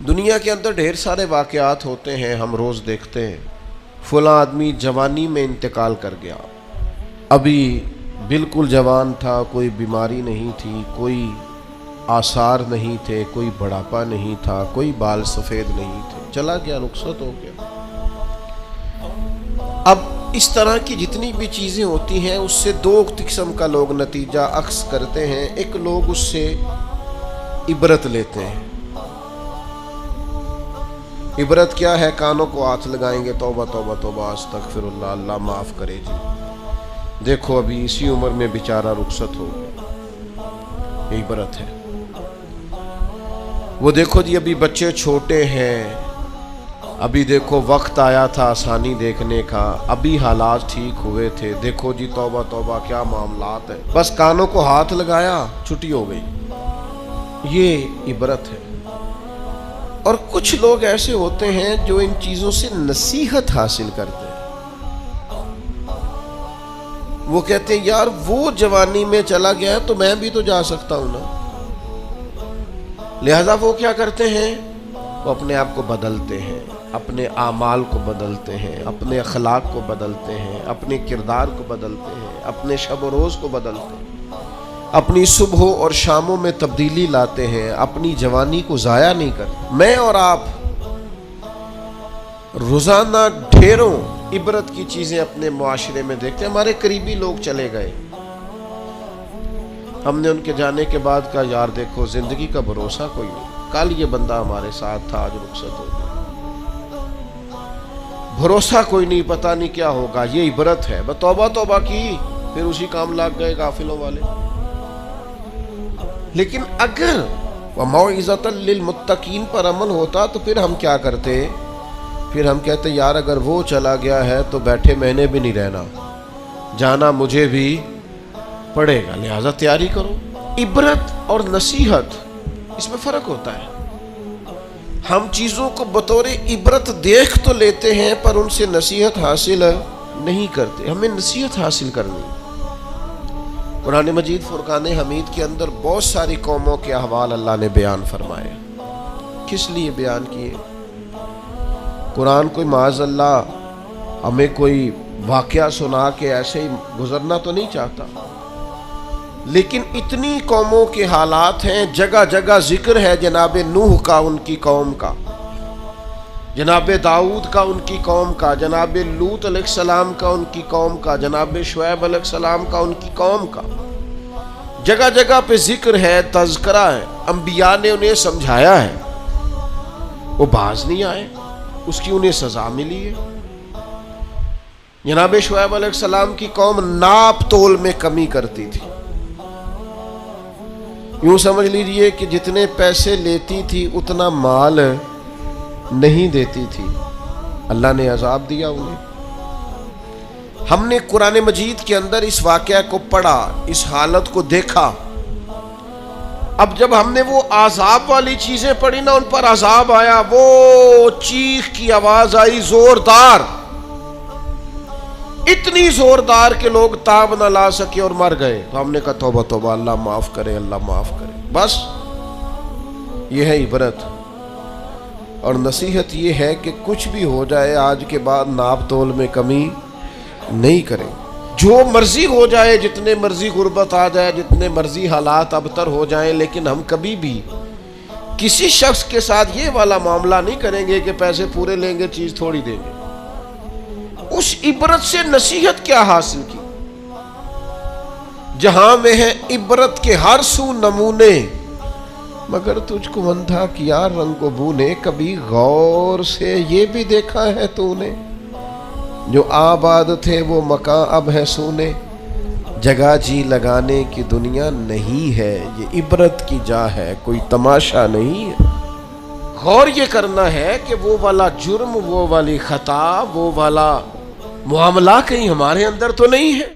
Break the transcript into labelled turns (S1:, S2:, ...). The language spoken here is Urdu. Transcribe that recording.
S1: دنیا کے اندر ڈھیر سارے واقعات ہوتے ہیں، ہم روز دیکھتے ہیں فلاں آدمی جوانی میں انتقال کر گیا، ابھی بالکل جوان تھا، کوئی بیماری نہیں تھی، کوئی آثار نہیں تھے، کوئی بڑھاپا نہیں تھا، کوئی بال سفید نہیں تھے، چلا گیا، رخصت ہو گیا۔ اب اس طرح کی جتنی بھی چیزیں ہوتی ہیں اس سے دو قسم کا لوگ نتیجہ اخذ کرتے ہیں۔ ایک لوگ اس سے عبرت لیتے ہیں۔ عبرت کیا ہے؟ کانوں کو ہاتھ لگائیں گے، توبہ توبہ توبہ استغفر اللہ، اللہ معاف کرے جی، دیکھو ابھی اسی عمر میں بیچارہ رخصت ہو گیا، یہ عبرت ہے۔ وہ دیکھو جی ابھی بچے چھوٹے ہیں، ابھی دیکھو وقت آیا تھا آسانی دیکھنے کا، ابھی حالات ٹھیک ہوئے تھے، دیکھو جی توبہ توبہ کیا معاملات ہیں، بس کانوں کو ہاتھ لگایا چھٹی ہو گئی، یہ عبرت ہے۔ اور کچھ لوگ ایسے ہوتے ہیں جو ان چیزوں سے نصیحت حاصل کرتے ہیں۔ وہ کہتے ہیں یار وہ جوانی میں چلا گیا تو میں بھی تو جا سکتا ہوں نا، لہذا وہ کیا کرتے ہیں؟ وہ اپنے آپ کو بدلتے ہیں، اپنے اعمال کو بدلتے ہیں، اپنے اخلاق کو بدلتے ہیں، اپنے کردار کو بدلتے ہیں، اپنے شب و روز کو بدلتے ہیں، اپنی صبح اور شاموں میں تبدیلی لاتے ہیں، اپنی جوانی کو ضائع نہیں کرتے۔ میں اور آپ روزانہ ڈھیروں عبرت کی چیزیں اپنے معاشرے میں دیکھتے ہیں۔ ہمارے قریبی لوگ چلے گئے، ہم نے ان کے جانے کے بعد کہا یار دیکھو زندگی کا بھروسہ کوئی نہیں، کل یہ بندہ ہمارے ساتھ تھا، آج رخصت ہو گیا، بھروسہ کوئی نہیں، پتہ نہیں کیا ہوگا۔ یہ عبرت ہے۔ توبہ توبہ کی، پھر اسی کام لگ گئے غافلوں والے۔ لیکن اگر وَمَوْعِظَةً لِّلْمُتَّقِينَ پر عمل ہوتا تو پھر ہم کیا کرتے؟ پھر ہم کہتے یار اگر وہ چلا گیا ہے تو بیٹھے میں نے بھی نہیں رہنا، جانا مجھے بھی پڑے گا، لہذا تیاری کرو۔ عبرت اور نصیحت اس میں فرق ہوتا ہے۔ ہم چیزوں کو بطور عبرت دیکھ تو لیتے ہیں پر ان سے نصیحت حاصل نہیں کرتے۔ ہمیں نصیحت حاصل کرنی۔ قرآن مجید فرقان حمید کے اندر بہت ساری قوموں کے احوال اللہ نے بیان فرمائے۔ کس لیے بیان کیے؟ قرآن کوئی معاذ اللہ ہمیں کوئی واقعہ سنا کے ایسے ہی گزرنا تو نہیں چاہتا، لیکن اتنی قوموں کے حالات ہیں، جگہ جگہ ذکر ہے جناب نوح کا ان کی قوم کا، جناب داؤد کا ان کی قوم کا، جناب لوط علیہ السلام کا ان کی قوم کا، جناب شعیب علیہ السلام کا ان کی قوم کا، جگہ جگہ پہ ذکر ہے، تذکرہ ہے، انبیاء نے انہیں سمجھایا ہے، وہ باز نہیں آئے، اس کی انہیں سزا ملی ہے۔ جناب شعیب علیہ السلام کی قوم ناپ تول میں کمی کرتی تھی، یوں سمجھ لیجئے کہ جتنے پیسے لیتی تھی اتنا مال نہیں دیتی تھی، اللہ نے عذاب دیا انہیں۔ ہم نے قرآن مجید کے اندر اس واقعہ کو پڑھا، اس حالت کو دیکھا۔ اب جب ہم نے وہ عذاب والی چیزیں پڑھی نا، ان پر عذاب آیا، وہ چیخ کی آواز آئی زوردار، اتنی زوردار کہ لوگ تاب نہ لا سکے اور مر گئے۔ تو ہم نے کہا توبہ توبہ، اللہ معاف کرے، اللہ معاف کرے۔ بس یہ ہے عبرت اور نصیحت، یہ ہے کہ کچھ بھی ہو جائے آج کے بعد ناپ تول میں کمی نہیں کریں، جو مرضی ہو جائے، جتنے مرضی غربت آ جائے، جتنے مرضی حالات ابتر ہو جائیں، لیکن ہم کبھی بھی کسی شخص کے ساتھ یہ والا معاملہ نہیں کریں گے کہ پیسے پورے لیں گے چیز تھوڑی دیں گے۔ اس عبرت سے نصیحت کیا حاصل کی؟ جہاں میں ہے عبرت کے ہر سو نمونے، مگر تجھ کو اندھا کیا رنگ و بو نے، کبھی غور سے یہ بھی دیکھا ہے تو نے، جو آباد تھے وہ مکان اب ہے سونے، جگہ جی لگانے کی دنیا نہیں ہے، یہ عبرت کی جا ہے، کوئی تماشا نہیں ہے۔ غور یہ کرنا ہے کہ وہ والا جرم، وہ والی خطا، وہ والا معاملہ کہیں ہمارے اندر تو نہیں ہے۔